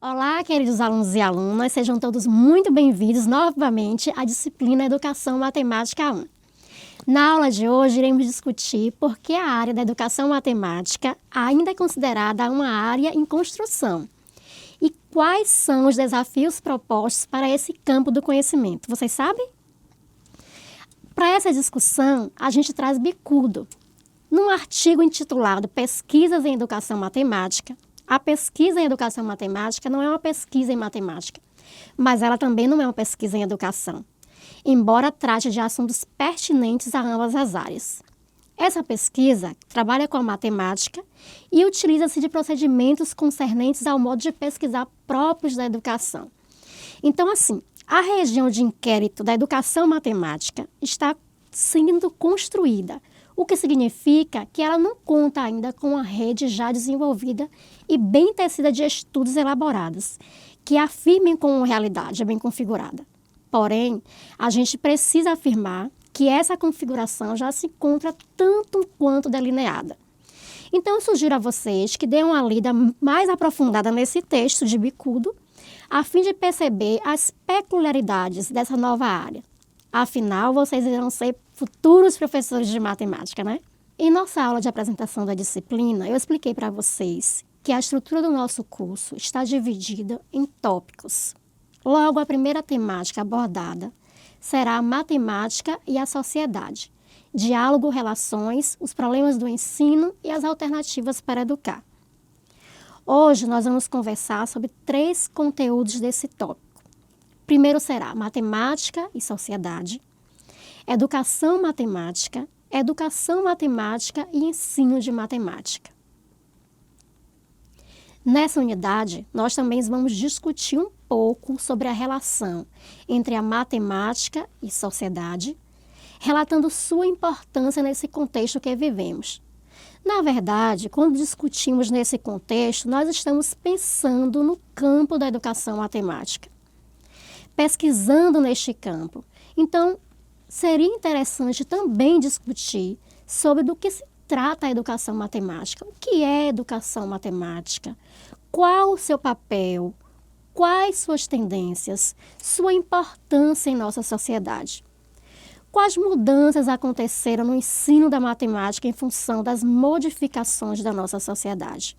Olá, queridos alunos e alunas, sejam todos muito bem-vindos novamente à disciplina Educação Matemática 1. Na aula de hoje, iremos discutir por que a área da educação matemática ainda é considerada uma área em construção e quais são os desafios propostos para esse campo do conhecimento. Vocês sabem? Para essa discussão, a gente traz bicudo. Num artigo intitulado Pesquisas em Educação Matemática, a pesquisa em educação matemática não é uma pesquisa em matemática, mas ela também não é uma pesquisa em educação, embora trate de assuntos pertinentes a ambas as áreas. Essa pesquisa trabalha com a matemática e utiliza-se de procedimentos concernentes ao modo de pesquisar próprios da educação. Então, assim, a região de inquérito da educação matemática está sendo construída, o que significa que ela não conta ainda com uma rede já desenvolvida e bem tecida de estudos elaborados, que afirmem com uma realidade bem configurada. Porém, a gente precisa afirmar que essa configuração já se encontra tanto quanto delineada. Então, eu sugiro a vocês que deem uma lida mais aprofundada nesse texto de bicudo, a fim de perceber as peculiaridades dessa nova área. Afinal, vocês irão ser futuros professores de matemática, né? Em nossa aula de apresentação da disciplina, eu expliquei para vocês que a estrutura do nosso curso está dividida em tópicos. Logo, a primeira temática abordada será a matemática e a sociedade, diálogo, relações, os problemas do ensino e as alternativas para educar. Hoje, nós vamos conversar sobre 3 conteúdos desse tópico. Primeiro será matemática e sociedade, educação matemática e ensino de matemática. Nessa unidade, nós também vamos discutir um pouco sobre a relação entre a matemática e sociedade, relatando sua importância nesse contexto que vivemos. Na verdade, quando discutimos nesse contexto, nós estamos pensando no campo da educação matemática, pesquisando neste campo. Então, seria interessante também discutir sobre do que se trata a educação matemática. O que é educação matemática? Qual o seu papel? Quais suas tendências? Sua importância em nossa sociedade? Quais mudanças aconteceram no ensino da matemática em função das modificações da nossa sociedade?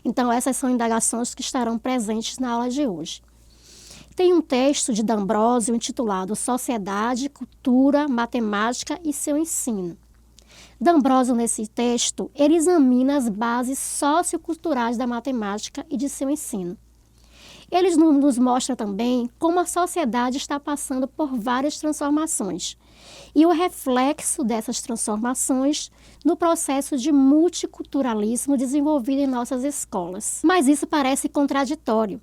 Então, essas são indagações que estarão presentes na aula de hoje. Tem um texto de D'Ambrosio intitulado Sociedade, Cultura, Matemática e seu Ensino. D'Ambrosio, nesse texto, ele examina as bases socioculturais da matemática e de seu ensino. Ele nos mostra também como a sociedade está passando por várias transformações e o reflexo dessas transformações no processo de multiculturalismo desenvolvido em nossas escolas. Mas isso parece contraditório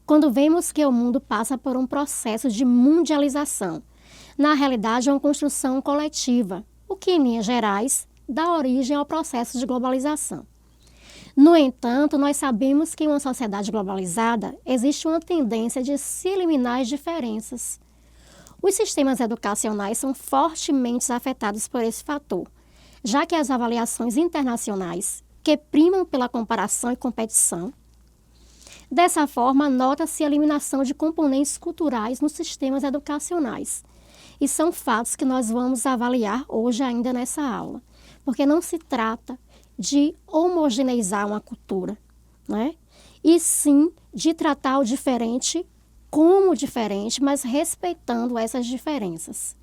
quando vemos que o mundo passa por um processo de mundialização. Na realidade, é uma construção coletiva, o que, em linhas gerais, dá origem ao processo de globalização. No entanto, nós sabemos que em uma sociedade globalizada existe uma tendência de se eliminar as diferenças. Os sistemas educacionais são fortemente afetados por esse fator, já que as avaliações internacionais, que primam pela comparação e competição, dessa forma, nota-se a eliminação de componentes culturais nos sistemas educacionais. E são fatos que nós vamos avaliar hoje ainda nessa aula, porque não se trata de homogeneizar uma cultura, né? E sim de tratar o diferente como diferente, mas respeitando essas diferenças.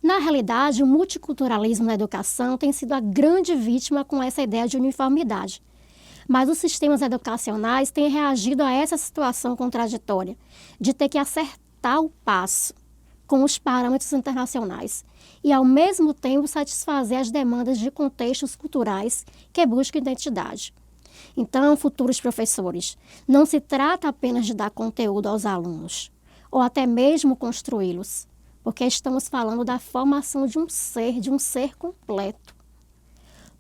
Na realidade, o multiculturalismo na educação tem sido a grande vítima com essa ideia de uniformidade. Mas os sistemas educacionais têm reagido a essa situação contraditória, de ter que acertar o passo com os parâmetros internacionais e, ao mesmo tempo, satisfazer as demandas de contextos culturais que buscam identidade. Então, futuros professores, não se trata apenas de dar conteúdo aos alunos, ou até mesmo construí-los, porque estamos falando da formação de um ser completo.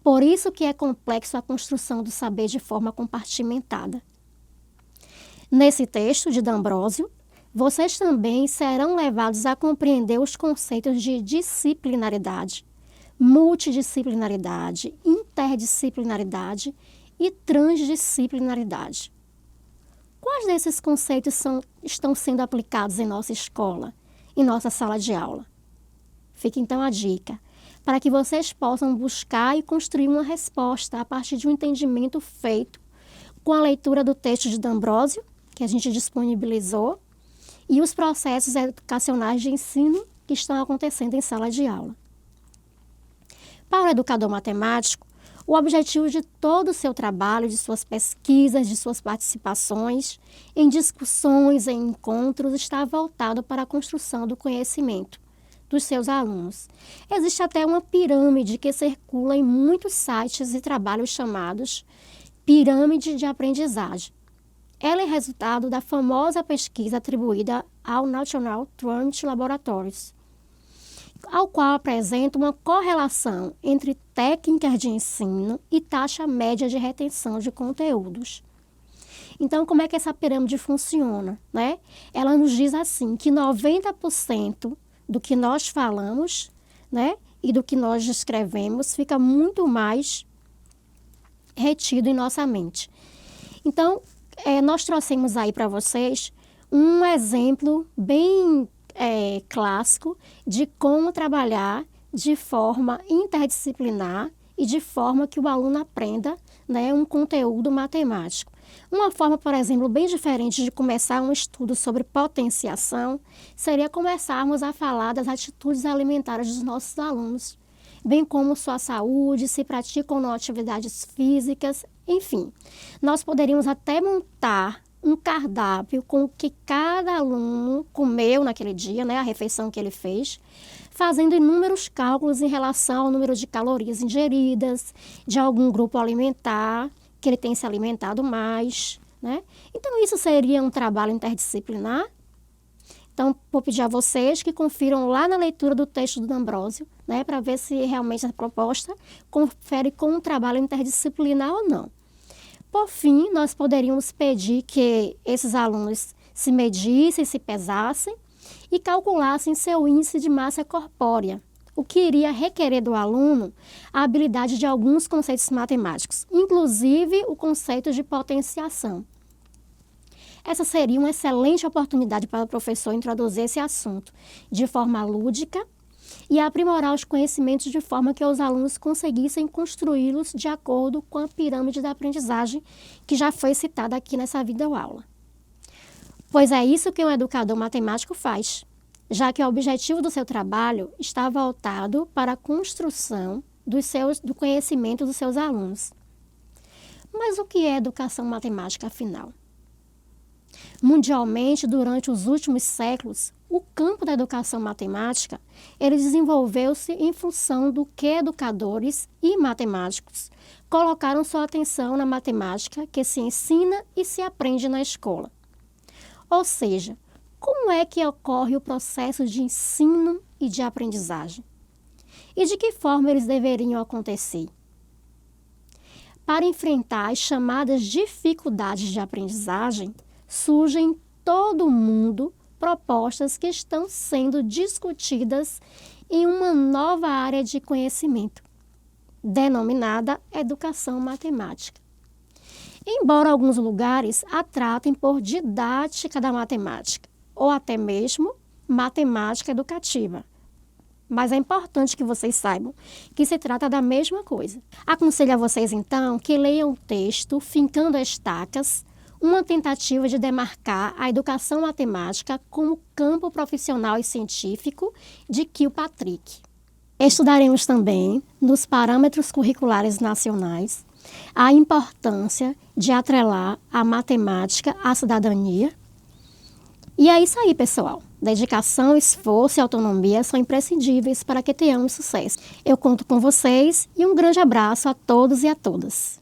Por isso que é complexo a construção do saber de forma compartimentada. Nesse texto de D'Ambrosio, vocês também serão levados a compreender os conceitos de disciplinaridade, multidisciplinaridade, interdisciplinaridade e transdisciplinaridade. Quais desses conceitos estão sendo aplicados em nossa escola, em nossa sala de aula? Fica então a dica, para que vocês possam buscar e construir uma resposta a partir de um entendimento feito com a leitura do texto de D'Ambrosio, que a gente disponibilizou, e os processos educacionais de ensino que estão acontecendo em sala de aula. Para o educador matemático, o objetivo de todo o seu trabalho, de suas pesquisas, de suas participações, em discussões, em encontros, está voltado para a construção do conhecimento dos seus alunos. Existe até uma pirâmide que circula em muitos sites e trabalhos chamados pirâmide de aprendizagem. Ela é resultado da famosa pesquisa atribuída ao National Truant Laboratories, ao qual apresenta uma correlação entre técnicas de ensino e taxa média de retenção de conteúdos. Então, como é que essa pirâmide funciona, né? Ela nos diz assim, que 90% do que nós falamos, né, e do que nós escrevemos fica muito mais retido em nossa mente. Então, nós trouxemos aí para vocês um exemplo bem clássico de como trabalhar de forma interdisciplinar e de forma que o aluno aprenda, né, um conteúdo matemático. Uma forma, por exemplo, bem diferente de começar um estudo sobre potenciação seria começarmos a falar das atitudes alimentares dos nossos alunos, bem como sua saúde, se praticam ou não atividades físicas, enfim. Nós poderíamos até montar um cardápio com o que cada aluno comeu naquele dia, né, a refeição que ele fez, fazendo inúmeros cálculos em relação ao número de calorias ingeridas, de algum grupo alimentar, que ele tem se alimentado mais, né? Então, isso seria um trabalho interdisciplinar. Então, vou pedir a vocês que confiram lá na leitura do texto do D'Ambrosio, né, para ver se realmente a proposta confere com um trabalho interdisciplinar ou não. Por fim, nós poderíamos pedir que esses alunos se medissem, se pesassem e calculassem seu índice de massa corpórea, o que iria requerer do aluno a habilidade de alguns conceitos matemáticos, inclusive o conceito de potenciação. Essa seria uma excelente oportunidade para o professor introduzir esse assunto de forma lúdica e aprimorar os conhecimentos de forma que os alunos conseguissem construí-los de acordo com a pirâmide da aprendizagem que já foi citada aqui nessa videoaula. Pois é isso que um educador matemático faz, já que o objetivo do seu trabalho está voltado para a construção do conhecimento dos seus alunos. Mas o que é educação matemática, afinal? Mundialmente, durante os últimos séculos, o campo da educação matemática ele desenvolveu-se em função do que educadores e matemáticos colocaram sua atenção na matemática que se ensina e se aprende na escola. Ou seja, como é que ocorre o processo de ensino e de aprendizagem? E de que forma eles deveriam acontecer? Para enfrentar as chamadas dificuldades de aprendizagem, surgem em todo o mundo propostas que estão sendo discutidas em uma nova área de conhecimento, denominada educação matemática. Embora alguns lugares a tratem por didática da matemática, ou até mesmo matemática educativa. Mas é importante que vocês saibam que se trata da mesma coisa. Aconselho a vocês, então, que leiam o texto Fincando Estacas, uma tentativa de demarcar a educação matemática como campo profissional e científico de Kilpatrick. Estudaremos também, nos parâmetros curriculares nacionais, a importância de atrelar a matemática à cidadania. E é isso aí, pessoal. Dedicação, esforço e autonomia são imprescindíveis para que tenhamos sucesso. Eu conto com vocês e um grande abraço a todos e a todas.